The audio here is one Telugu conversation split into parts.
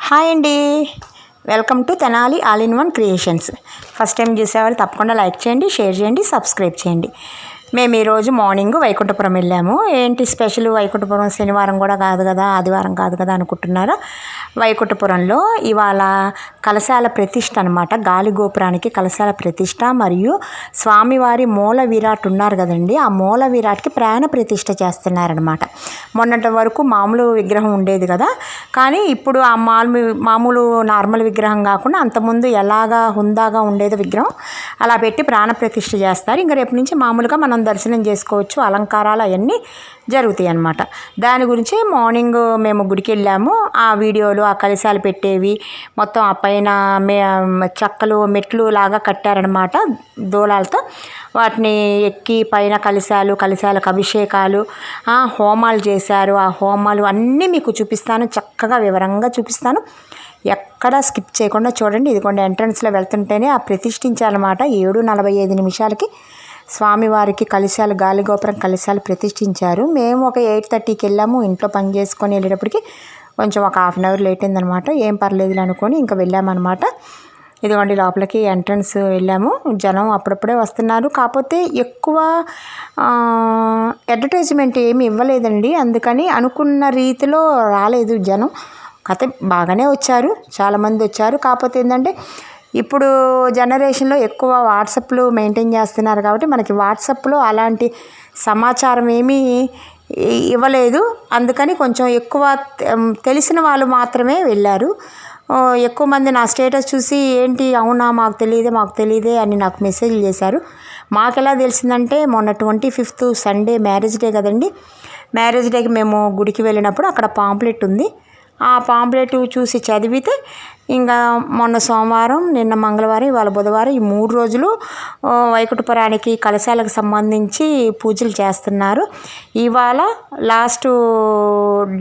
హాయ్ అండి, welcome to Tenali all in one creations. First time చూసేవాళ్ళు తప్పకుండా లైక్ చేయండి, షేర్ చేయండి, సబ్స్క్రైబ్ చేయండి. మేము ఈరోజు మార్నింగ్ వైకుంఠపురం వెళ్ళాము. ఏంటి స్పెషల్? వైకుంఠపురం శనివారం కూడా కాదు కదా, ఆదివారం కాదు కదా అనుకుంటున్నారా? వైకుంఠపురంలో ఇవాళ కలశాల ప్రతిష్ఠ అనమాట. గాలి గోపురానికి కలశాల ప్రతిష్ఠ మరియు స్వామివారి మూల విరాట్ ఉన్నారు కదండి, ఆ మూల విరాట్కి ప్రాణ ప్రతిష్ఠ చేస్తున్నారనమాట. మొన్నటి వరకు మామూలు విగ్రహం ఉండేది కదా, కానీ ఇప్పుడు ఆ మామూలు నార్మల్ విగ్రహం కాకుండా అంతకుముందు ఎలాగా హుందాగా ఉండేదో విగ్రహం అలా పెట్టి ప్రాణ ప్రతిష్ఠ చేస్తారు. ఇంకా రేపు నుంచి మామూలుగా మనం దర్శనం చేసుకోవచ్చు, అలంకారాలు అవన్నీ జరుగుతాయి అన్నమాట. దాని గురించి మార్నింగ్ మేము గుడికి వెళ్ళాము. ఆ వీడియోలు, ఆ కలశాలు పెట్టేవి మొత్తం ఆ పైన చెక్కలు మెట్లు లాగా కట్టారనమాట దూలాలతో. వాటిని ఎక్కి పైన కలశాలకు అభిషేకాలు, హోమాలు చేశారు. ఆ హోమాలు అన్నీ మీకు చూపిస్తాను, చక్కగా వివరంగా చూపిస్తాను. ఎక్కడ స్కిప్ చేయకుండా చూడండి. ఇదిగోండి ఎంట్రన్స్లో వెళ్తుంటేనే ఆ ప్రతిష్ఠించాలన్నమాట. 7:45 స్వామివారికి కలశాలు, గాలిగోపురం కలశాలు ప్రతిష్ఠించారు. మేము ఒక 8:30కి వెళ్ళాము. ఇంట్లో పని చేసుకొని వెళ్ళేటప్పటికి కొంచెం ఒక హాఫ్ అన్ అవర్ లేట్ అయిందనమాట. ఏం పర్లేదు అనుకొని ఇంకా వెళ్ళామన్నమాట. ఇదిగోండి లోపలికి ఎంట్రన్స్ వెళ్ళాము. జనం అప్పుడప్పుడే వస్తున్నారు, కాకపోతే ఎక్కువ అడ్వర్టైజ్మెంట్ ఏమి ఇవ్వలేదండి, అందుకని అనుకున్న రీతిలో రాలేదు జనం. కథ బాగానే వచ్చారు, చాలామంది వచ్చారు. కాకపోతే ఏంటంటే ఇప్పుడు జనరేషన్లో ఎక్కువ వాట్సాప్లు మెయింటైన్ చేస్తున్నారు కాబట్టి మనకి వాట్సాప్లో అలాంటి సమాచారం ఏమీ ఇవ్వలేదు. అందుకని కొంచెం ఎక్కువ తెలిసిన వాళ్ళు మాత్రమే వెళ్ళారు. ఎక్కువ మంది నా స్టేటస్ చూసి ఏంటి అవునా మాకు తెలియదే అని నాకు మెసేజ్లు చేశారు. మాకు ఎలా తెలిసిందంటే మొన్న 25th సండే మ్యారేజ్ డే కదండి. మ్యారేజ్ డేకి మేము గుడికి వెళ్ళినప్పుడు అక్కడ పాంప్లెట్ ఉంది. ఆ పాంప్లెట్ చూసి చదివితే ఇంకా మొన్న సోమవారం, నిన్న మంగళవారం, ఇవాళ బుధవారం, ఈ 3 రోజులు వైకుంఠపురానికి కలశాలకు సంబంధించి పూజలు చేస్తున్నారు. ఇవాళ లాస్ట్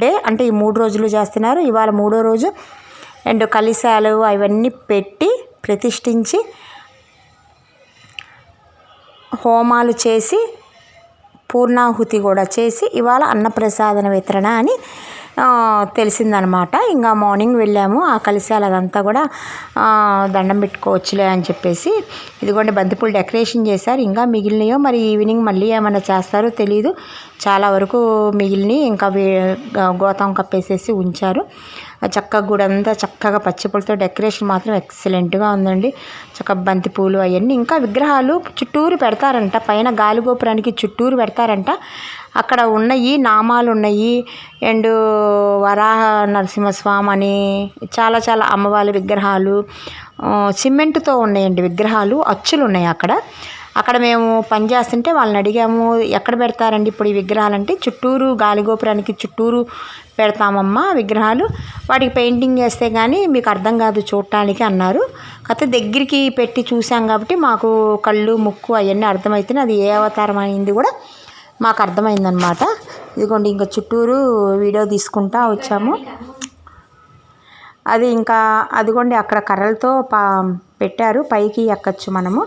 డే, అంటే ఈ 3 రోజులు చేస్తున్నారు. ఇవాళ 3వ రోజు. అండ్ కలశాలు అవన్నీ పెట్టి ప్రతిష్ఠించి హోమాలు చేసి పూర్ణాహుతి కూడా చేసి ఇవాళ అన్నప్రసాదన వితరణ అని తెలిసిందనమాట. ఇంకా మార్నింగ్ వెళ్ళాము. ఆ కలశాలు అదంతా కూడా దండం పెట్టుకోవచ్చులే అని చెప్పేసి ఇదిగోండి బంతిపూలు డెకరేషన్ చేశారు. ఇంకా మిగిలినయో మరి ఈవినింగ్ మళ్ళీ ఏమైనా చేస్తారో తెలీదు. చాలా వరకు మిగిలినవి ఇంకా గోతం కప్పేసేసి ఉంచారు. చక్కగా గుడి అంతా చక్కగా పచ్చిపూలతో డెకరేషన్ మాత్రం ఎక్సలెంట్గా ఉందండి. చక్కగా బంతిపూలు అవన్నీ, ఇంకా విగ్రహాలు చుట్టూరు పెడతారంట. పైన గాలిగోపురానికి చుట్టూరు పెడతారంట. అక్కడ ఉన్నాయి నామాలు ఉన్నాయి. అండ్ వరాహ నరసింహస్వామి అని చాలా అమ్మవారి విగ్రహాలు సిమెంట్తో ఉన్నాయండి. విగ్రహాలు అచ్చులు ఉన్నాయి అక్కడ మేము పని చేస్తుంటే వాళ్ళని అడిగాము, ఎక్కడ పెడతారండి ఇప్పుడు ఈ విగ్రహాలు అంటే, చుట్టూరు గాలిగోపురానికి చుట్టూరు పెడతామమ్మా విగ్రహాలు, వాటికి పెయింటింగ్ చేస్తే కానీ మీకు అర్థం కాదు చూడటానికి అన్నారు. కాకపోతే దగ్గరికి పెట్టి చూసాం కాబట్టి మాకు కళ్ళు ముక్కు అవన్నీ అర్థమవుతున్నాయి. అది ఏ అవతారం అయింది కూడా మాకు అర్థమైందనమాట. ఇదిగోండి ఇంకా చుట్టూరు వీడియో తీసుకుంటా వచ్చాము. అది ఇంకా అదిగోండి అక్కడ కర్రలతో పెట్టారు, పైకి ఎక్కచ్చు మనము.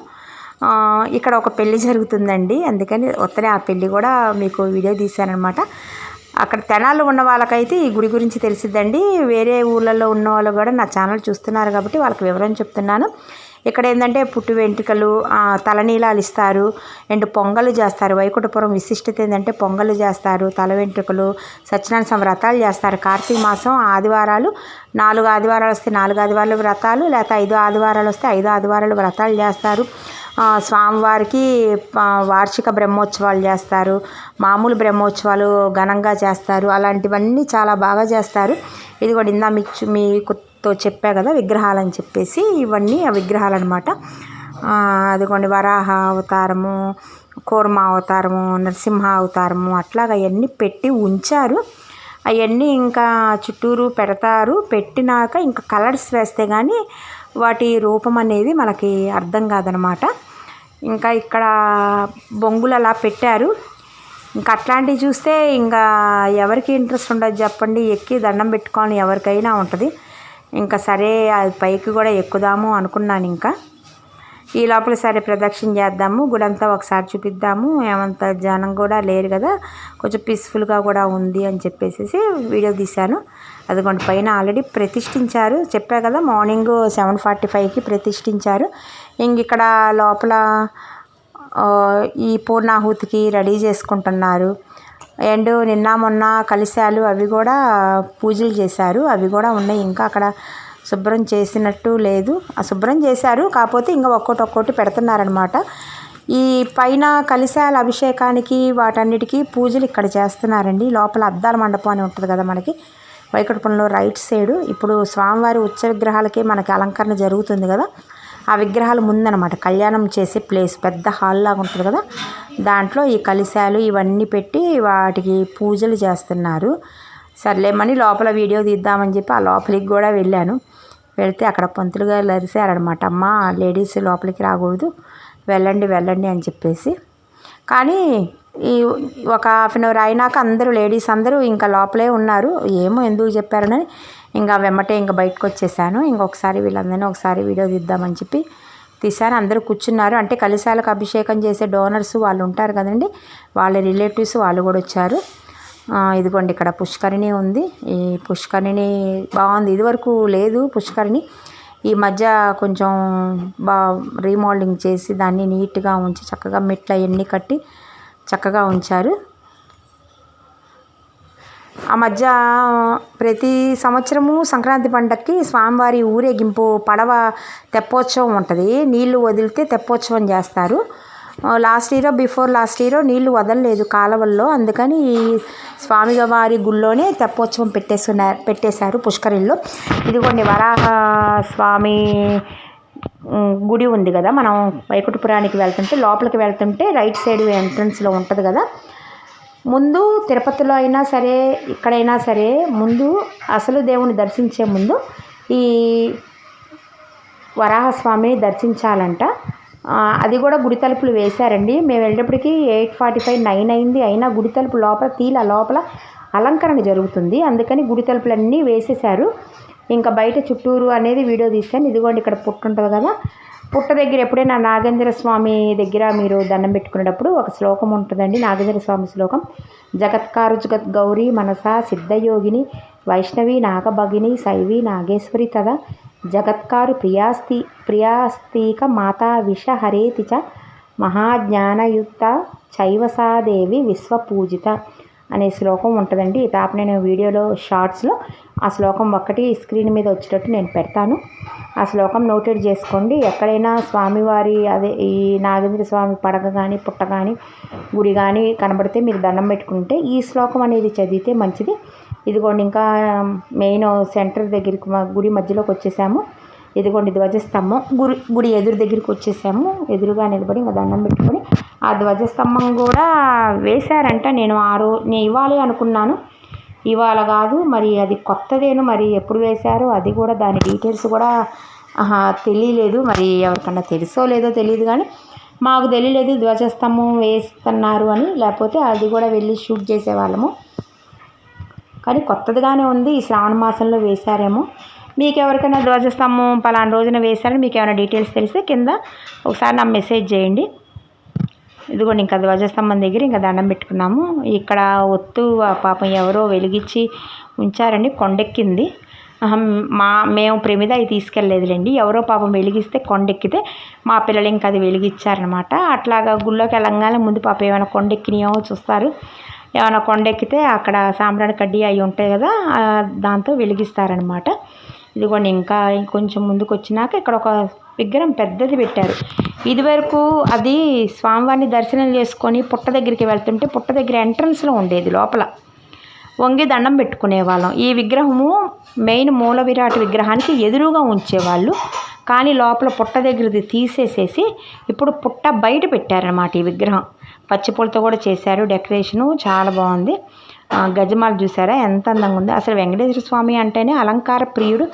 ఇక్కడ ఒక పెళ్ళి జరుగుతుందండి, అందుకని వస్తేనే ఆ పెళ్ళి కూడా మీకు వీడియో తీశానమాట. అక్కడ తెనాలు ఉన్న వాళ్ళకైతే ఈ గుడి గురించి తెలిసిద్దండి. వేరే ఊళ్ళల్లో ఉన్న వాళ్ళు కూడా నా ఛానల్ చూస్తున్నారు కాబట్టి వాళ్ళకి వివరం చెప్తున్నాను. ఇక్కడ ఏంటంటే పుట్టు వెంట్రుకలు, తలనీలాలు ఇస్తారు. అండ్ పొంగలు చేస్తారు. వైకుంఠపురం విశిష్టత ఏంటంటే పొంగలు చేస్తారు, తల వెంట్రుకలు, సత్యనారాయణ వ్రతాలు చేస్తారు. కార్తీక మాసం ఆదివారాలు 4 ఆదివారాలు వస్తే 4 ఆదివారాలు వ్రతాలు, లేకపోతే 5 ఆదివారాలు వస్తే 5 ఆదివారాలు వ్రతాలు చేస్తారు. స్వామివారికి వార్షిక బ్రహ్మోత్సవాలు చేస్తారు, మామూలు బ్రహ్మోత్సవాలు ఘనంగా చేస్తారు. అలాంటివన్నీ చాలా బాగా చేస్తారు. ఇది కూడా ఇందా మీకుతో చెప్పా కదా విగ్రహాలు అని చెప్పేసి, ఇవన్నీ ఆ విగ్రహాలు అనమాట. అదిగోండి వరాహ అవతారము, కూర్మ అవతారము, నరసింహ అవతారము, అట్లాగా అవన్నీ పెట్టి ఉంచారు. అవన్నీ ఇంకా చుట్టూరు పెడతారు. పెట్టినాక ఇంకా కలర్స్ వేస్తే కానీ వాటి రూపం అనేది మనకి అర్థం కాదనమాట. ఇంకా ఇక్కడ బొంగులు అలా పెట్టారు. ఇంకా అట్లాంటివి చూస్తే ఇంకా ఎవరికి ఇంట్రెస్ట్ ఉండదు చెప్పండి, ఎక్కి దండం పెట్టుకోని ఎవరికైనా ఉంటుంది. ఇంకా సరే అది పైకి కూడా ఎక్కుదాము అనుకున్నాను. ఇంకా ఈ లోపల సరే ప్రదక్షిణ చేద్దాము, గుడంతా ఒకసారి చూపిద్దాము, ఏమంత జనం కూడా లేరు కదా, కొంచెం పీస్ఫుల్గా కూడా ఉంది అని చెప్పేసి వీడియో తీశాను. అదిగోండి పైన ఆల్రెడీ ప్రతిష్ఠించారు, చెప్పా కదా మార్నింగ్ 7:45కి ప్రతిష్ఠించారు. ఇక్కడ లోపల ఈ పూర్ణాహుతికి రెడీ చేసుకుంటున్నారు. అండ్ నిన్న మొన్న కలిశాలు అవి కూడా పూజలు చేశారు, అవి కూడా ఉన్నాయి. ఇంకా అక్కడ శుభ్రం చేసినట్టు లేదు, శుభ్రం చేశారు, కాకపోతే ఇంకా ఒక్కొక్కటి పెడుతున్నారనమాట. ఈ పైన కలిశాల అభిషేకానికి వాటన్నిటికీ పూజలు ఇక్కడ చేస్తున్నారండి. లోపల అద్దాల మండపం అని ఉంటుంది కదా మనకి వైకుంఠపురంలో రైట్ సైడు. ఇప్పుడు స్వామివారి ఉత్సవ విగ్రహాలకి మనకి అలంకరణ జరుగుతుంది కదా, ఆ విగ్రహాల ముందనమాట కళ్యాణం చేసే ప్లేస్, పెద్ద హాల్ లాగా ఉంటుంది కదా, దాంట్లో ఈ కలిశాలు ఇవన్నీ పెట్టి వాటికి పూజలు చేస్తున్నారు. సర్లేమని లోపల వీడియో తీద్దామని చెప్పి ఆ లోపలికి కూడా వెళ్ళాను. వెళ్తే అక్కడ పంతులు గారు అరిశారనమాట, అమ్మ లేడీస్ లోపలికి రాకూడదు, వెళ్ళండి అని చెప్పేసి. కానీ ఈ ఒక హాఫ్ అన్ అవర్ అయినాక అందరూ లేడీస్ అందరూ ఇంకా లోపలే ఉన్నారు. ఏమో ఎందుకు చెప్పారని ఇంకా వెమ్మటే ఇంకా బయటకు వచ్చేసాను. ఇంకొకసారి వీళ్ళందరినీ ఒకసారి వీడియో తీద్దామని చెప్పి తీశాను. అందరూ కూర్చున్నారు. అంటే కలిశాలకు అభిషేకం చేసే డోనర్స్ వాళ్ళు ఉంటారు కదండి, వాళ్ళ రిలేటివ్స్ వాళ్ళు కూడా వచ్చారు. ఇదిగోండి ఇక్కడ పుష్కరిణి ఉంది. ఈ పుష్కరిణి బాగుంది, ఇదివరకు లేదు పుష్కరిణి. ఈ మధ్య కొంచెం రీమోడలింగ్ చేసి దాన్ని నీట్గా ఉంచి చక్కగా మెట్లు అవన్నీ కట్టి చక్కగా ఉంచారు. ఆ మధ్య ప్రతి సంవత్సరము సంక్రాంతి పండగకి స్వామివారి ఊరేగింపు పడవ తెప్పోత్సవం ఉంటుంది. నీళ్లు వదిలితే తెప్పోత్సవం చేస్తారు. బిఫోర్ లాస్ట్ ఇయర్ నీళ్లు వదలలేదు కాలవల్లో, అందుకని ఈ స్వామివారి గుళ్ళోనే తెప్పోత్సవం పెట్టేశారు పుష్కరిణిలో. ఇదిగోండి వరాహ స్వామి గుడి ఉంది కదా, మనం వైకుంఠపురానికి వెళ్తుంటే లోపలికి వెళ్తుంటే రైట్ సైడ్ ఎంట్రన్స్లో ఉంటుంది కదా. ముందు తిరుపతిలో అయినా సరే ఇక్కడైనా సరే ముందు అసలు దేవుని దర్శించే ముందు ఈ వరాహస్వామిని దర్శించాలంట. అది కూడా గుడి తలుపులు వేశారండి. మేము వెళ్ళేటప్పటికి 8:45, 9 అయింది. అయినా గుడి తలుపు లోపల అలంకరణ జరుగుతుంది, అందుకని గుడి తలుపులన్నీ వేసేశారు. ఇంకా బయట చుట్టూరు అనేది వీడియో తీశాను. ఇదిగోండి ఇక్కడ పుట్ట ఉంటుంది కదా, పుట్ట దగ్గర ఎప్పుడైనా నాగేంద్ర స్వామి దగ్గర మీరు దండం పెట్టుకునేటప్పుడు ఒక శ్లోకం ఉంటుందండి, నాగేంద్ర స్వామి శ్లోకం. జగత్కారు జగత్ గౌరీ మనసా సిద్ధయోగిని వైష్ణవి నాగభగిని శైవి నాగేశ్వరి తదా జగత్కారు ప్రియాస్తీక మాతా విష హరేతి చ మహాజ్ఞానయుక్త చైవసాదేవి విశ్వపూజిత అనే శ్లోకం ఉంటుందండి. ఈ తాప నేను వీడియోలో షార్ట్స్లో ఆ శ్లోకం ఒక్కటి స్క్రీన్ మీద వచ్చేటట్టు నేను పెడతాను. ఆ శ్లోకం నోటెడ్ చేసుకోండి. ఎక్కడైనా స్వామివారి ఈ నాగేంద్ర స్వామి పడగ కానీ పుట్ట కానీ గుడి కానీ కనబడితే మీరు దండం పెట్టుకుంటే ఈ శ్లోకం అనేది చదివితే మంచిది. ఇదిగోండి ఇంకా మెయిన్ సెంటర్ దగ్గరికి గుడి మధ్యలోకి వచ్చేసాము. ఇదిగోండి ధ్వజస్తంభం గుడి ఎదురు దగ్గరికి వచ్చేసాము. ఎదురుగా నిలబడి ఇంకా దండం పెట్టుకొని ఆ ధ్వజస్తంభం కూడా వేశారంట. నేను ఇవ్వాలి అనుకున్నాను, ఇవాళ కాదు మరి అది కొత్తదేను, మరి ఎప్పుడు వేశారో అది కూడా దాని డీటెయిల్స్ కూడా తెలియలేదు. మరి ఎవరికన్నా తెలుసో లేదో తెలియదు, కానీ మాకు తెలియలేదు ధ్వజస్తంభం వేస్తున్నారు అని, లేకపోతే అది కూడా వెళ్ళి షూట్ చేసేవాళ్ళము. కానీ కొత్తదిగానే ఉంది, ఈ శ్రావణ మాసంలో వేశారేమో. మీకు ఎవరికైనా ధ్వజస్తంభం పలానా రోజున వేశారని మీకు ఏమైనా డీటెయిల్స్ తెలిస్తే కింద ఒకసారి నాకు మెసేజ్ చేయండి. ఇదిగోండి ఇంకా ధ్వజస్తంభం దగ్గర ఇంకా దండం పెట్టుకున్నాము. ఇక్కడ ఒత్తు పాపం ఎవరో వెలిగించి ఉంచారండి, కొండెక్కింది. మేము ప్రమిద అవి తీసుకెళ్ళలేదులేండి, ఎవరో పాపం వెలిగిస్తే కొండెక్కితే మా పిల్లలు ఇంకా అది వెలిగించారనమాట. అట్లాగా గుళ్ళోకి వెళ్ళంగానే ముందు పాపం ఏమైనా కొండెక్కినాయో చూస్తారు, ఏమైనా కొండెక్కితే అక్కడ సాంబ్రాణి కడ్డీ అవి ఉంటాయి కదా, దాంతో వెలిగిస్తారనమాట. ఇదిగోండి ఇంకా కొంచెం ముందుకు వచ్చినాక ఇక్కడ ఒక విగ్రహం పెద్దది పెట్టారు. ఇదివరకు అది స్వామివారిని దర్శనం చేసుకొని పుట్ట దగ్గరికి వెళ్తుంటే పుట్ట దగ్గర ఎంట్రన్స్లో ఉండేది, లోపల వంగి దండం పెట్టుకునేవాళ్ళం. ఈ విగ్రహము మెయిన్ మూల విరాట్ విగ్రహానికి ఎదురుగా ఉంచేవాళ్ళు, కానీ లోపల పుట్ట దగ్గరది తీసేసేసి ఇప్పుడు పుట్ట బయట పెట్టారనమాట. ఈ విగ్రహం పచ్చిపూలతో కూడా చేశారు, డెకరేషను చాలా బాగుంది. గజమాల చూసారా ఎంత అందంగా ఉంది. అసలు వెంకటేశ్వర స్వామి అంటేనే అలంకార ప్రియుడు.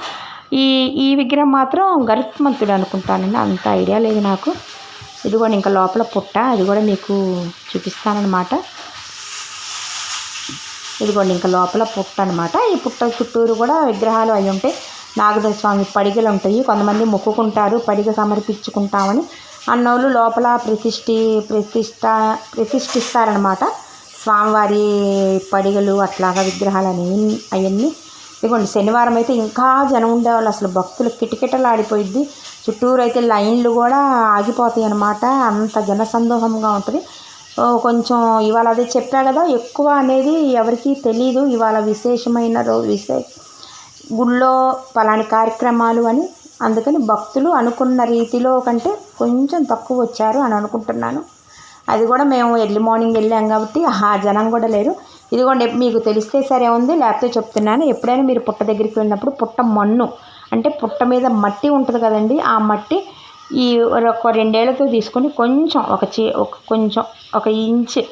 ఈ విగ్రహం మాత్రం గరుత్మంతుడు అనుకుంటానండి, అంత ఐడియా లేదు నాకు. ఇదిగోండి ఇంకా లోపల పుట్ట, అది కూడా మీకు చూపిస్తానమాట. ఇదిగోండి ఇంకా లోపల పుట్ట అనమాట. ఈ పుట్ట చుట్టూరు కూడా విగ్రహాలు అవి ఉంటాయి. నాగేంద్ర స్వామి పడిగలు ఉంటాయి, కొంతమంది మొక్కుకుంటారు పడిగ సమర్పించుకుంటామని అన్నోళ్ళు లోపల ప్రతిష్ఠిస్తారనమాట స్వామివారి పడిగలు అట్లాగా విగ్రహాలు అవన్నీ ఇదిగోండి శనివారం అయితే ఇంకా జనం ఉండేవాళ్ళు, అసలు భక్తులు కిటకిటలాడిపోయిద్ది. చుట్టూరు అయితే లైన్లు కూడా ఆగిపోతాయి అన్నమాట, అంత జనసందోహంగా ఉంటుంది. కొంచెం ఇవాళ అదే చెప్పా కదా, ఎక్కువ అనేది ఎవరికీ తెలీదు. ఇవాళ విశేషమైన గుళ్ళో పలాని కార్యక్రమాలు అని, అందుకని భక్తులు అనుకున్న రీతిలో కంటే కొంచెం తక్కువ వచ్చారు అని అనుకుంటున్నాను. అది కూడా మేము ఎర్లీ మార్నింగ్ వెళ్ళాం కాబట్టి ఆ జనం కూడా లేరు. ఇదిగోండి మీకు తెలిస్తే సరే ఉంది, లేకపోతే చెప్తున్నాను. ఎప్పుడైనా మీరు పుట్ట దగ్గరికి వెళ్ళినప్పుడు పుట్ట మన్ను అంటే పుట్ట మీద మట్టి ఉంటుంది కదండి, ఆ మట్టి ఈ ఒక 2 ఏళ్లతో తీసుకొని కొంచెం కొంచెం ఒక ఇంచు,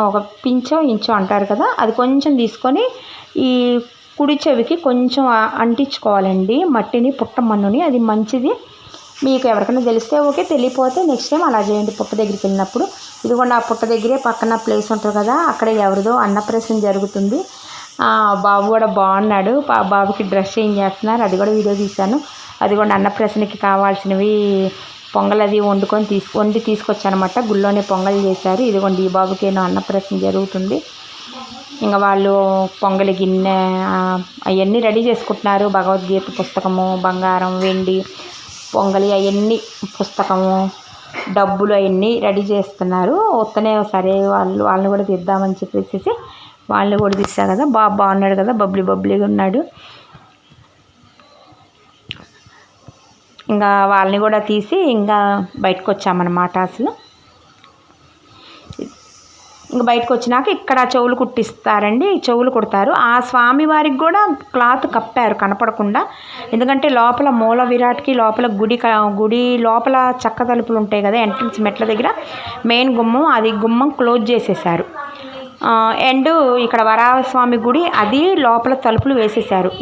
ఒక పించో ఇంచో అంటారు కదా, అది కొంచెం తీసుకొని ఈ కుడి చెవికి కొంచెం అంటించుకోవాలండి మట్టిని, పుట్ట మన్నుని. అది మంచిది. మీకు ఎవరికైనా తెలిస్తే ఓకే, తెలియపోతే నెక్స్ట్ టైం అలా చేయండి పుట్ట దగ్గరికి వెళ్ళినప్పుడు. ఇదిగోండి ఆ పుట్ట దగ్గరే పక్కన ప్లేస్ ఉంటుంది కదా, అక్కడ ఎవరిదో అన్నప్రాసన జరుగుతుంది. బాబు కూడా బాగున్నాడు, బాబుకి డ్రెస్ చేంజ్ చేస్తున్నారు, అది కూడా వీడియో తీశాను. అదిగోండి అన్నప్రాసనకి కావాల్సినవి పొంగల్ అది వండి తీసుకొచ్చానమాట. గుళ్ళోనే పొంగల్ చేశారు. ఇదిగోండి ఈ బాబుకేనో అన్నప్రాసన జరుగుతుంది. ఇంకా వాళ్ళు పొంగలి గిన్నె అవన్నీ రెడీ చేసుకుంటున్నారు. భగవద్గీత పుస్తకము, బంగారం, వెండి, పొంగలి అవన్నీ, పుస్తకము, డబ్బులు అవన్నీ రెడీ చేస్తున్నారు. వస్తనే సరే వాళ్ళని కూడా తీద్దామని చెప్పేసి వాళ్ళని కూడా తీసా కదా. బాగున్నాడు కదా, బబ్లీగా ఉన్నాడు. ఇంకా వాళ్ళని కూడా తీసి ఇంకా బయటకు వచ్చామన్నమాట. అసలు ఇంకా బయటకు వచ్చినాక ఇక్కడ చెవులు కుట్టిస్తారండి, చెవులు కుడతారు. ఆ స్వామి వారికి కూడా క్లాత్ కప్పారు కనపడకుండా, ఎందుకంటే లోపల మూల విరాట్కి లోపల గుడి లోపల చక్క తలుపులు ఉంటాయి కదా, ఎంట్రన్స్ మెట్ల దగ్గర మెయిన్ గుమ్మం, అది గుమ్మం క్లోజ్ చేసేసారు. అండ్ ఇక్కడ వరాహస్వామి గుడి అది లోపల తలుపులు వేసేసారు.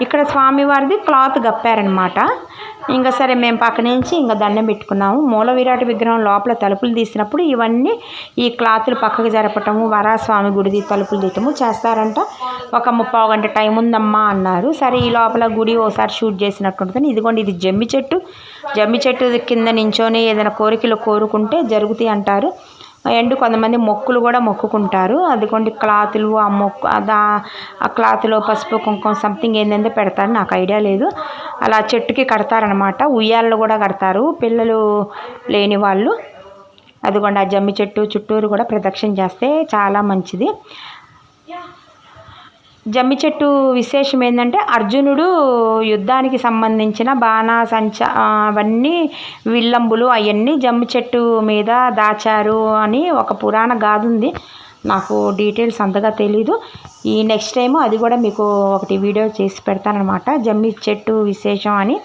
ఇక్కడ స్వామివారిది క్లాత్ కప్పారనమాట. ఇంకా సరే మేము పక్క నుంచి ఇంకా దండం పెట్టుకున్నాము. మూల విరాట్ విగ్రహం లోపల తలుపులు తీసినప్పుడు ఇవన్నీ ఈ క్లాతులు పక్కకు జరపటము, వరాహస్వామి గుడిది తలుపులు తీయటము చేస్తారంట. ఒక 30 గంట టైం ఉందమ్మా అన్నారు. సరే ఈ లోపల గుడి ఓసారి షూట్ చేసినట్టు ఉంటుంది. ఇదిగోండి ఇది జమ్మి చెట్టు కింద నించొని ఏదైనా కోరికలు కోరుకుంటే జరుగుతాయి అంటారు. అండ్ కొంతమంది మొక్కులు కూడా మొక్కుకుంటారు. అదిగోండి క్లాతులు, ఆ క్లాతులో పసుపు కుంకుమ సంథింగ్ ఏంటంటే పెడతారు, నాకు ఐడియా లేదు. అలా చెట్టుకి కడతారనమాట. ఉయ్యాళ్ళు కూడా కడతారు పిల్లలు లేని వాళ్ళు. అదిగోండి ఆ జమ్మి చెట్టు చుట్టూరు కూడా ప్రదక్షిణ చేస్తే చాలా మంచిది. జమ్మి చెట్టు విశేషం ఏంటంటే అర్జునుడు యుద్ధానికి సంబంధించిన బాణాసంచ అవన్నీ విల్లంబులు అవన్నీ జమ్మి చెట్టు మీద దాచారు అని ఒక పురాణ గాథ ఉంది. నాకు డీటెయిల్స్ అంతగా తెలీదు. ఈ నెక్స్ట్ టైము అది కూడా మీకు ఒకటి వీడియో చేసి పెడతానమాట, జమ్మి చెట్టు విశేషం అని.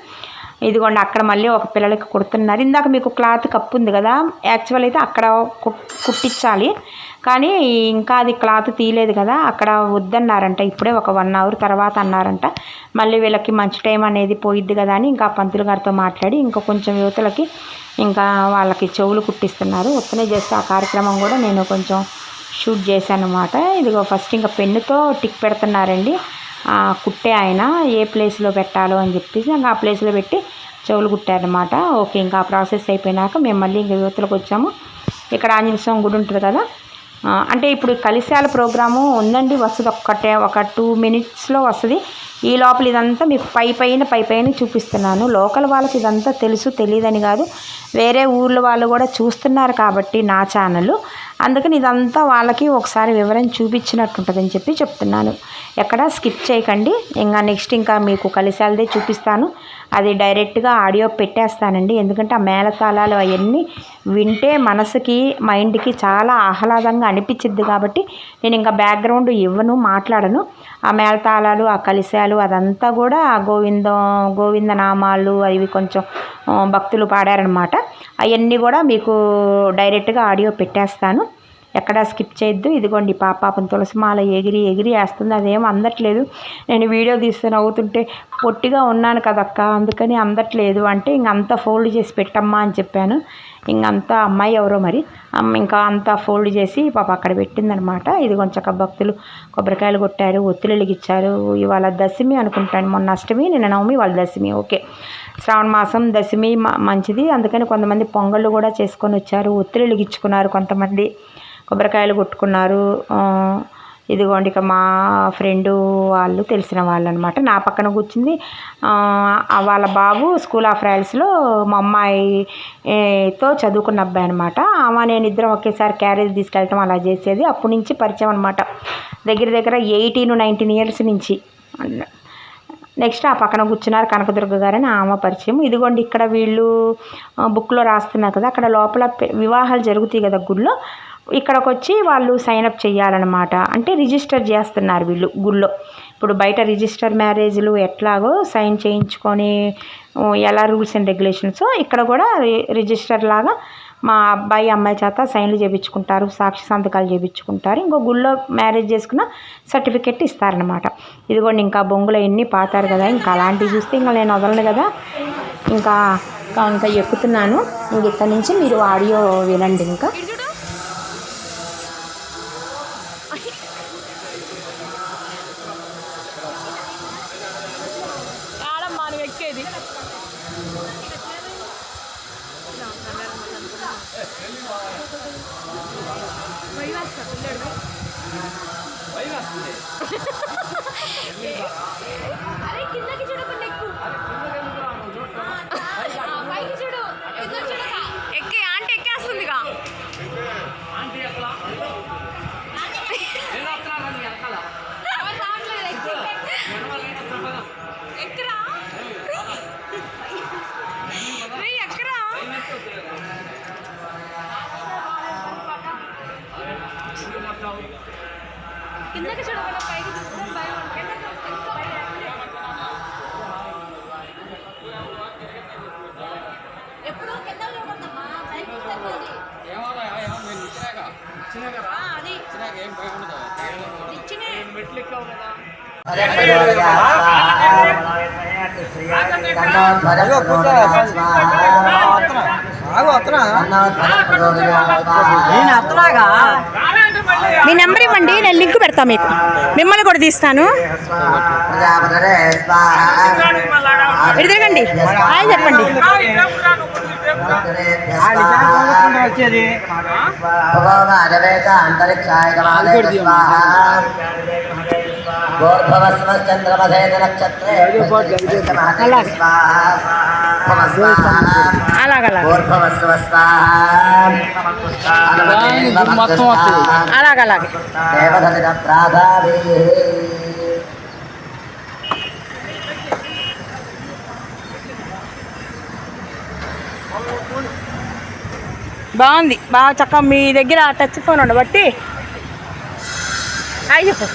ఇదిగోండి అక్కడ మళ్ళీ ఒక పిల్లలకి కుడుతున్నారు. ఇందాక మీకు క్లాత్ కప్పు ఉంది కదా, యాక్చువల్ అయితే అక్కడ కుట్టించాలి, కానీ ఇంకా అది క్లాత్ తీయలేదు కదా, అక్కడ వద్దన్నారంట. ఇప్పుడే ఒక 1 అవర్ తర్వాత అన్నారంట. మళ్ళీ వీళ్ళకి మంచి టైం అనేది పోయిద్ది కదా అని ఇంకా పంతులు గారితో మాట్లాడి ఇంకా కొంచెం యువతలకి ఇంకా వాళ్ళకి చెవులు కుట్టిస్తున్నారు. వస్తనే చేస్తే ఆ కార్యక్రమం కూడా నేను కొంచెం షూట్ చేశాను అన్నమాట. ఇదిగో ఫస్ట్ ఇంకా పెన్నుతో టిక్ పెడుతున్నారండి కుట్టే ఆయన, ఏ ప్లేస్లో పెట్టాలో అని చెప్పేసి ఇంకా ఆ ప్లేస్లో పెట్టి చెవులు కుట్టారనమాట. ఓకే, ఇంకా ఆ ప్రాసెస్ అయిపోయినాక మేము మళ్ళీ ఇంకా యువతలకు వచ్చాము. ఇక్కడ ఆంజనేయ స్వామి గుడి ఉంటుంది కదా, అంటే ఇప్పుడు కలిశాల ప్రోగ్రాము ఉందండి, వస్తుంది ఒక 2 మినిట్స్లో వస్తుంది. ఈ లోపల ఇదంతా మీకు పైపైన చూపిస్తున్నాను. లోకల్ వాళ్ళకి ఇదంతా తెలుసు, తెలియదని కాదు, వేరే ఊర్ల వాళ్ళు కూడా చూస్తున్నారు కాబట్టి నా ఛానల్, అందుకని ఇదంతా వాళ్ళకి ఒకసారి వివరం చూపించినట్టుంటుందని చెప్పి చెప్తున్నాను. ఎక్కడ స్కిప్ చేయకండి. ఇంకా నెక్స్ట్ ఇంకా మీకు కలిశాలదే చూపిస్తాను. అది డైరెక్ట్గా ఆడియో పెట్టేస్తానండి, ఎందుకంటే ఆ మేళతాళాలు అవన్నీ వింటే మనసుకి మైండ్కి చాలా ఆహ్లాదంగా అనిపించిద్ది కాబట్టి నేను ఇంకా బ్యాక్గ్రౌండ్ ఇవ్వను, మాట్లాడను. ఆ మేళతాళాలు, ఆ కలిశాలు అదంతా కూడా గోవింద నామాలు అవి కొంచెం భక్తులు పాడారనమాట. అవన్నీ కూడా మీకు డైరెక్ట్గా ఆడియో పెట్టేస్తాను, ఎక్కడా స్కిప్ చేయొద్దు. ఇదిగోండి పాపం తులసిమాల ఎగిరి వేస్తుంది, అదేం అందట్లేదు. నేను వీడియో తీస్తే నవ్వుతుంటే పొట్టిగా ఉన్నాను కదక్క అందుకని అందట్లేదు అంటే ఇంకంతా ఫోల్డ్ చేసి పెట్టమ్మా అని చెప్పాను. ఇంకంతా అమ్మాయి ఎవరో మరి ఇంకా అంతా ఫోల్డ్ చేసి అక్కడ పెట్టిందనమాట. ఇది కొంచెం భక్తులు కొబ్బరికాయలు కొట్టారు, ఒత్తులు వెలిగించారు. ఇవాళ దశమి అనుకుంటాను, మొన్న అష్టమి నిన్న నవమి, వాళ్ళ దశమి. ఓకే, శ్రావణ మాసం దశమి మంచిది, అందుకని కొంతమంది పొంగళ్ళు కూడా చేసుకొని వచ్చారు, ఒత్తులు వెలిగించుకున్నారు, కొంతమంది కొబ్బరికాయలు కొట్టుకున్నారు. ఇదిగోండి ఇక మా ఫ్రెండు వాళ్ళు తెలిసిన వాళ్ళు అనమాట. నా పక్కన కూర్చుంది వాళ్ళ బాబు స్కూల్ ఆఫ్ రాయల్స్లో మా అమ్మాయితో చదువుకున్న అబ్బాయి అనమాట. నేను ఇద్దరం ఒకేసారి క్యారేజ్ తీసుకెళ్ళటం అలా చేసేది. అప్పటి నుంచి పరిచయం అనమాట, దగ్గర దగ్గర 18-19 ఇయర్స్ నుంచి. నెక్స్ట్ ఆ పక్కన కూర్చున్నారు కనకదుర్గ గారని ఆమె పరిచయం. ఇదిగోండి ఇక్కడ వీళ్ళు బుక్లో రాస్తున్నారు కదా, అక్కడ లోపల వివాహాలు జరుగుతాయి కదా గుళ్ళో, ఇక్కడికి వచ్చి వాళ్ళు సైనప్ చేయాలన్నమాట. అంటే రిజిస్టర్ చేస్తున్నారు వీళ్ళు గుళ్ళో. ఇప్పుడు బయట రిజిస్టర్ మ్యారేజ్లు ఎట్లాగో సైన్ చేయించుకొని ఎలా రూల్స్ అండ్ రెగ్యులేషన్స్, ఇక్కడ కూడా రిజిస్టర్ లాగా మా అబ్బాయి అమ్మాయి చేత సైన్లు చేయించుకుంటారు, సాక్షి సంతకాలు చేయించుకుంటారు. ఇంకో గుళ్ళో మ్యారేజ్ చేసుకున్న సర్టిఫికెట్ ఇస్తారనమాట. ఇదిగోండి ఇంకా బొంగులు ఎన్ని పాతారు కదా, ఇంకా అలాంటివి చూస్తే ఇంకా నేను వదలను కదా, ఇంకా ఎక్కుతున్నాను. ఇంక ఇక్కడి నుంచి మీరు ఆడియో వినండి. ఇంకా కిందకి చూడకుండా పైకి చూస్తే భయం ఉంటుంది. ఎప్పుడు కింద చూడద్దమ్మా, పైకి మీ నెంబర్ ఇవ్వండి, నేను లింక్ పెడతా మీకు, మిమ్మల్ని కూడా తీస్తాను. ఇటు తిరగండి, హాయ్ చెప్పండి. అలాగలాగే బాగుంది, బాగా చక్కగా. మీ దగ్గర టచ్ ఫోన్ ఉండబట్టి హాయ్ చెప్పు.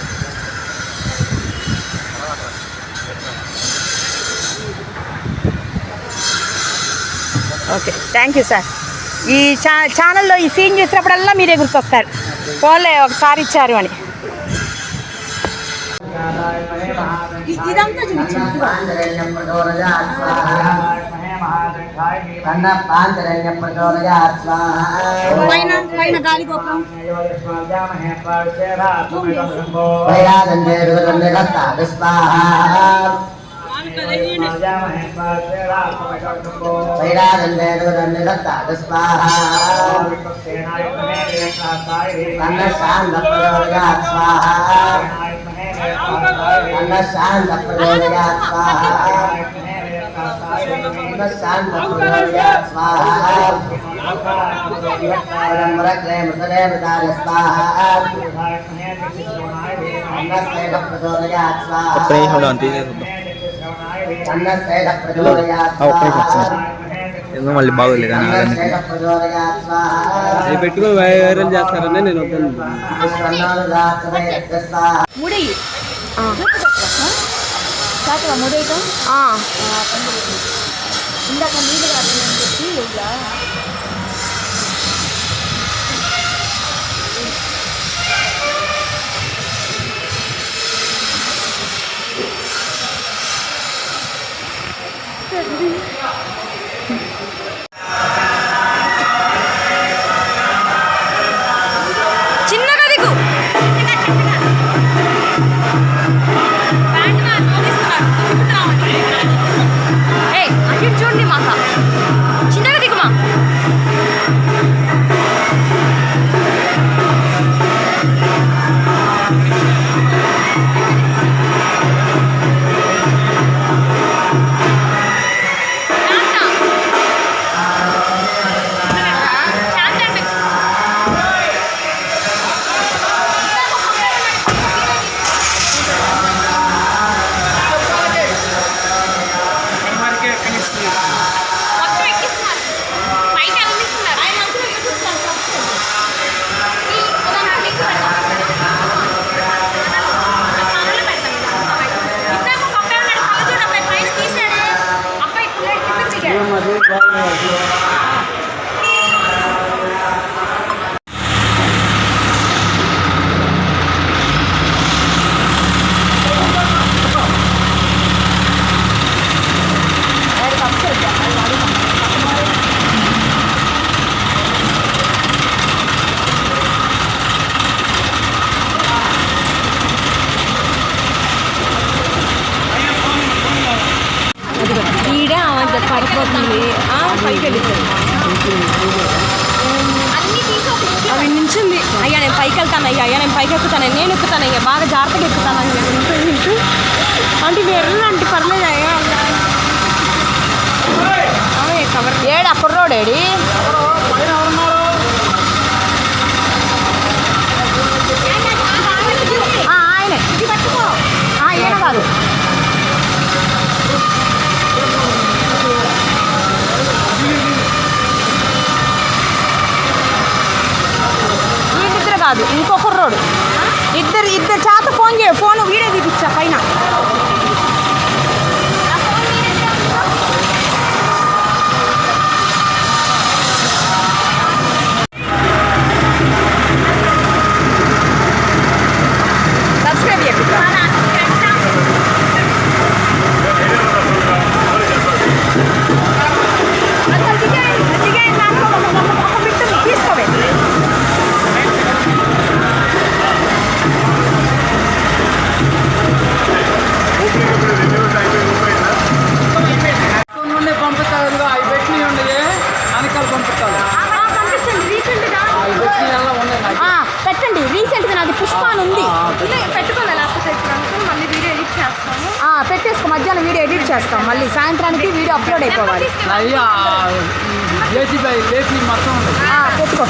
Okay, thank you sir. ఈ ఛానల్లో ఈ సీన్ చూసినప్పుడల్లా మీరే గుర్తొస్తారు, ఫోన్లే ఒకసారి ఇచ్చారు అని. మళ్ళీ బాగోలేదు పెట్టుకుని వైరల్ చేస్తారని నేను ఇందాక నీళ్ళు కాదని చెప్పి ఇలా చిన్నగా దిగు. అటు చూడండి మాక, చిన్నగా దిగుమా. పడిపోతుంది పైకి వెళ్ళిపోతుంది అవి నించుంది. అయ్యా నేను పైకి వెళ్తాను, అయ్యా నేను పైకి ఎక్కుతాను, నేను ఎక్కుతాను, అయ్యా బాగా జాగ్రత్తగా ఎక్కుతాను అయ్యా నించు అంటే మీరు అంటే పర్లేదు అయ్యా కవర్ ఏడు అక్కడ రోడ్ ఏడి ఆయనే ఈయన కాదు వీళ్ళిద్దరు కాదు ఇంకొక రోడ్ ఇద్దరు చేత ఫోన్ చేయ ఫోన్ వీడియో తీపిచ్చా పైన సబ్స్క్రైబ్ చేపిస్తా తీసుకోవే పంపిస్తారు అవి పెట్టి ఉండదు వెనకాల పంపిస్తారు పెట్టండి రీసెంట్గా నాది పుష్ప అని ఉంది పెట్టుకోవాలి లేకపోతే మళ్ళీ వీడియో ఎడిట్ చేస్తాను పెట్టేసుకో మధ్యాహ్నం వీడియో ఎడిట్ చేస్తాం మళ్ళీ సాయంత్రానికి వీడియో అప్లోడ్ అయిపోవాలి లేచి మొత్తం పెట్టుకో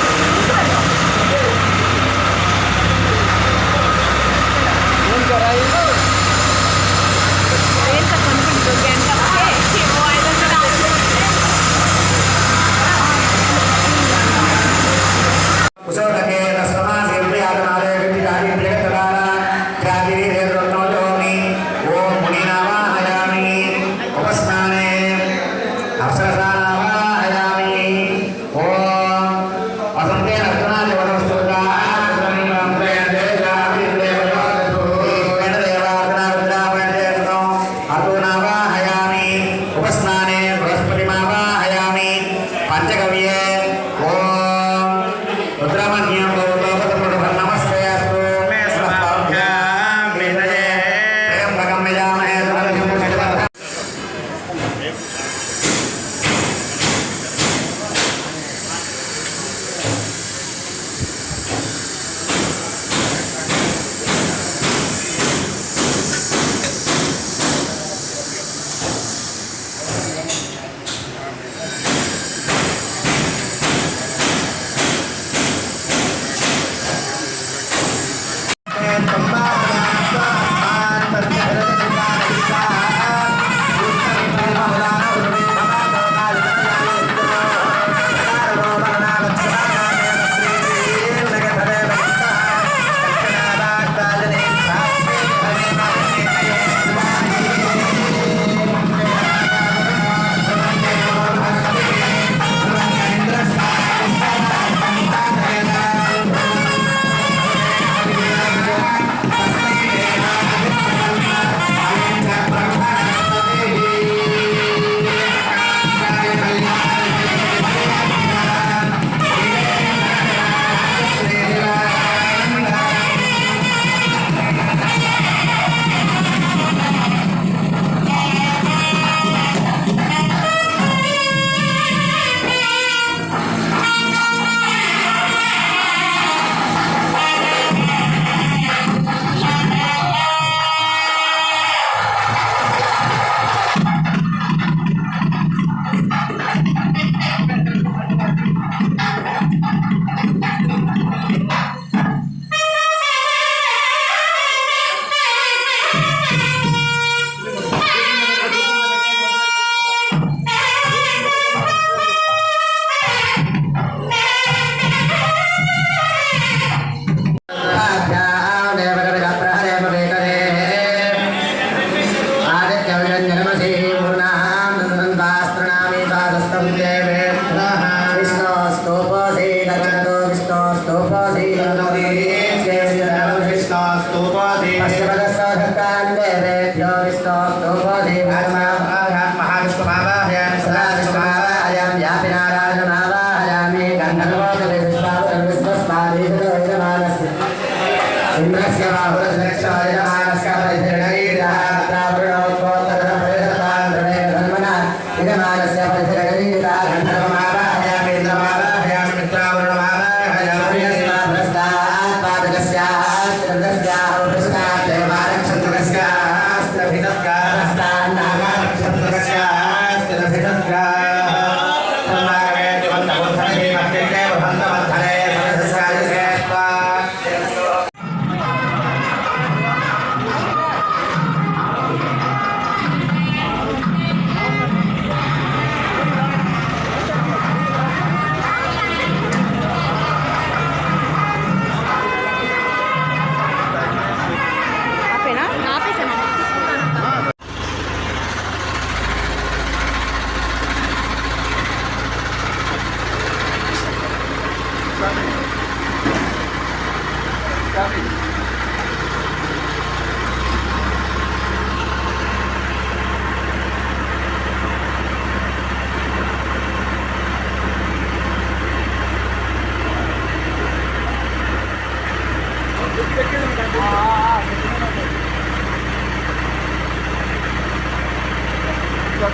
హలో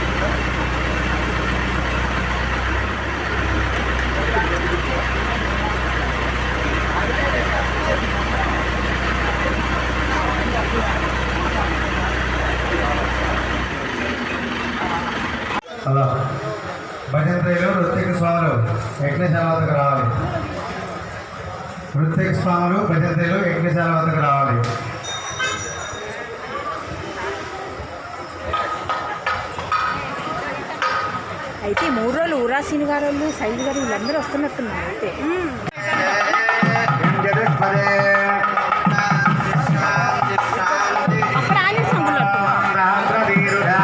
భజంత్రిలో ఋత్విక స్వాములు యజ్ఞశాల వద్దకు రావాలి. ఋత్విక స్వాములు భజంత్రిలో యజ్ఞశాల వద్దకు రావాలి. అయితే 3 రోజులు ఊరాసీని గారు సైజు గారు వీళ్ళందరూ వస్తున్నట్టున్నారు. అయితే అక్కడ ఆయన సంగులు ఇది కూడా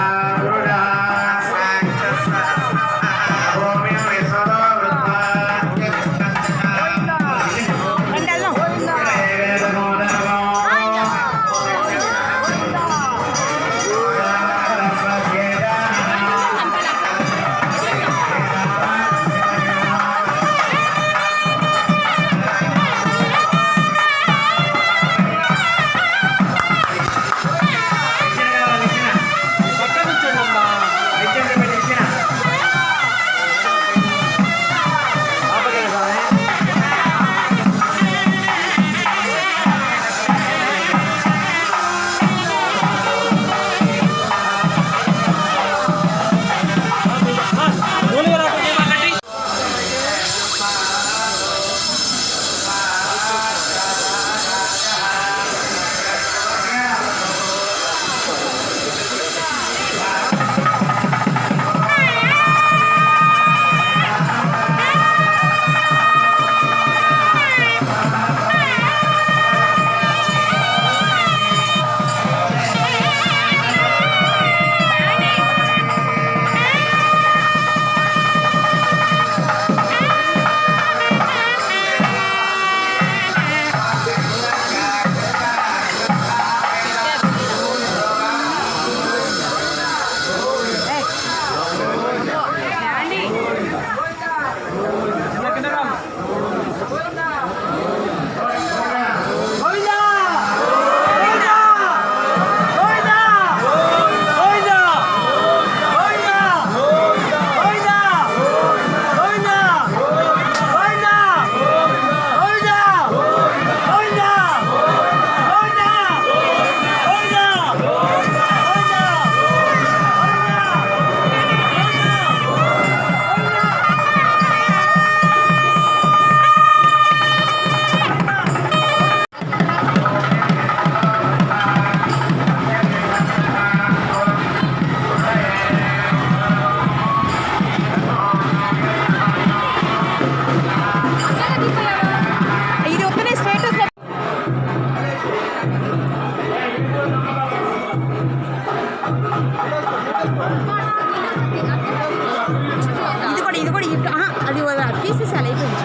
అది తీసేసాలి అయిపోయింది.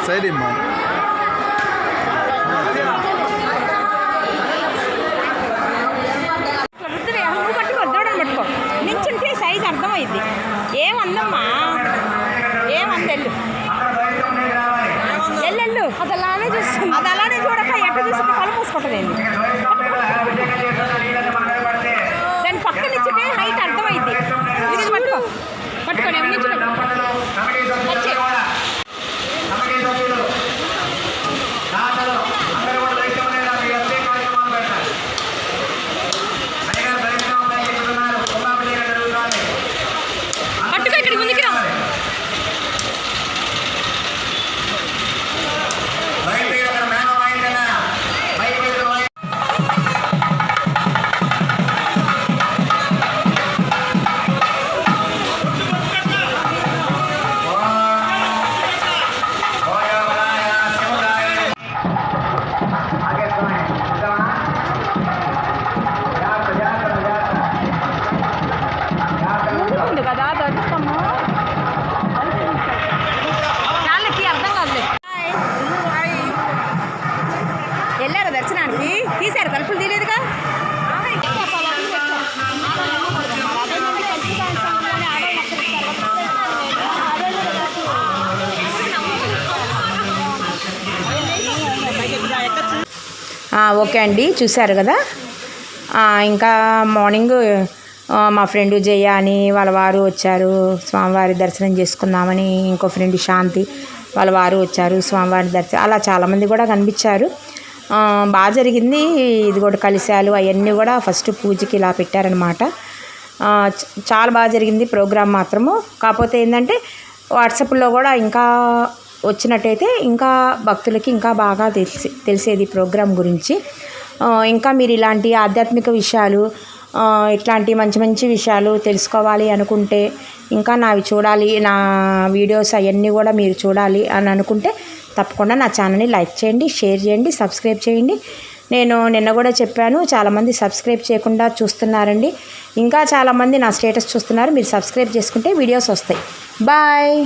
సైడమ్మా పట్టుకో నించుంటే సైజ్ అర్థమైంది. ఏమందమ్మా ఏమందెళ్ళు ఎల్లెళ్ళు అది అలానే చూస్తుంది. అది అలానే చూడక ఎట్టు చూస్తుంటే కళ్ళు మూసుకుంటుంది. దాని పక్కన నించుంటే హైట్ అర్థమైంది. ఇది పట్టుకో పట్టుకోండి నించుంటే ఓకే అండి, చూశారు కదా. ఇంకా మార్నింగ్ మా ఫ్రెండ్ జయ అని వాళ్ళ వారు వచ్చారు, స్వామివారి దర్శనం చేసుకుందామని. ఇంకో ఫ్రెండ్ శాంతి వాళ్ళ వారు వచ్చారు, స్వామివారి దర్శనం. అలా చాలామంది కూడా కనిపించారు. బాగా జరిగింది. ఇది కూడా కలిశాలు అవన్నీ కూడా ఫస్ట్ పూజకి ఇలా పెట్టారనమాట. చాలా బాగా జరిగింది ప్రోగ్రాం మాత్రము. కాకపోతే ఏంటంటే వాట్సాప్లో కూడా ఇంకా వచ్చినట్టయితే ఇంకా భక్తులకి ఇంకా బాగా తెలిసేది ప్రోగ్రాం గురించి. ఇంకా మీరు ఇలాంటి ఆధ్యాత్మిక విషయాలు, ఇట్లాంటి మంచి మంచి విషయాలు తెలుసుకోవాలి అనుకుంటే, ఇంకా నావి చూడాలి, నా వీడియోస్ అవన్నీ కూడా మీరు చూడాలి అని అనుకుంటే తప్పకుండా నా ఛానల్ని లైక్ చేయండి, షేర్ చేయండి, సబ్స్క్రైబ్ చేయండి. నేను నిన్న కూడా చెప్పాను, చాలామంది సబ్స్క్రైబ్ చేయకుండా చూస్తున్నారండి. ఇంకా చాలామంది నా స్టేటస్ చూస్తున్నారు. మీరు సబ్స్క్రైబ్ చేసుకుంటే వీడియోస్ వస్తాయి. బాయ్.